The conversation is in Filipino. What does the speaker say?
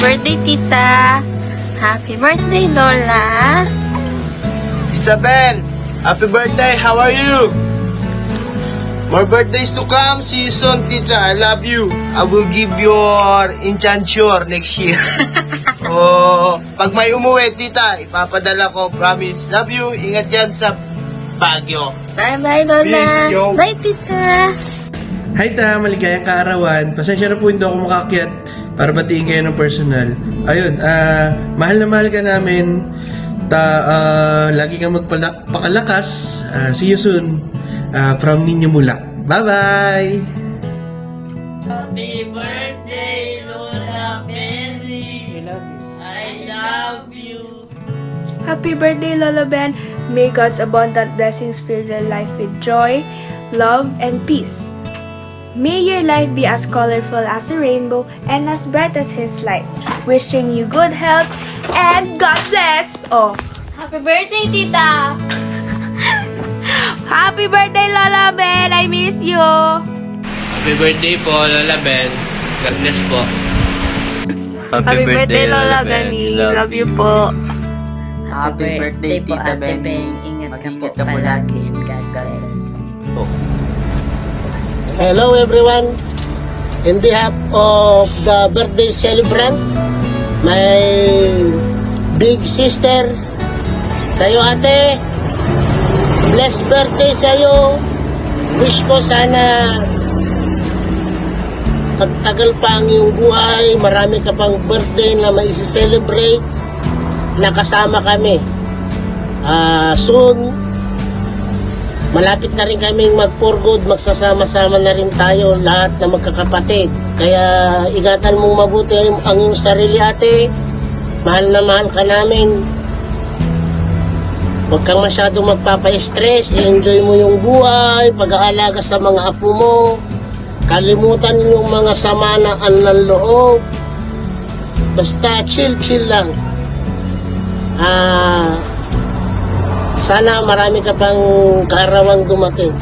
birthday, Tita. Happy birthday, Lola. Tita Ben, happy birthday. How are you? More birthdays to come. See you soon, Tita. I love you. I will give your enchanture next year. Oh, pag may umuwi, Tita, ipapadala ko. Promise. Love you. Ingat yan sa Baguio. Bye-bye, Lola. Peace, yo. Bye, Tita. Hi ta, maligayang kaarawan. Pasensya na po hindi ako makakyat para batiin kayo ng personal. Ayun, mahal na mahal ka namin. Lagi kang magpakalakas. See you soon. From Ninyo Mulak. Bye-bye! Happy birthday, Lola Mary. I love you. Happy birthday, Lola Ben. May God's abundant blessings fill your life with joy, love, and peace. May your life be as colorful as a rainbow and as bright as His light. Wishing you good health and God bless! Oh, Happy birthday, Tita. happy birthday, Lola Ben! I miss you! Happy birthday po, Lola Ben. God bless po. Happy birthday, Lola Benny. Love you po. Happy birthday, Tita Benny. Mag-ingat ka po lagi. God bless. Hello everyone. In behalf of the birthday celebrant, my big sister, sa'yo ate, blessed birthday sa'yo. Wish ko sana pagtagal pa ang iyong buhay, marami ka pang birthday na maisi-celebrate, nakasama kami. Soon, malapit na rin kaming mag-for good, magsasama-sama na rin tayo lahat na magkakapatid. Kaya ingatan mong mabuti ang iyong sarili ate. Mahal na mahal ka namin. Huwag kang masyadong magpapa-stress. I-enjoy mo yung buhay, pag-aalaga sa mga apo mo. Kalimutan yung mga samanaan ng loob. Basta chill lang. Sana marami ka pang kaarawang dumating.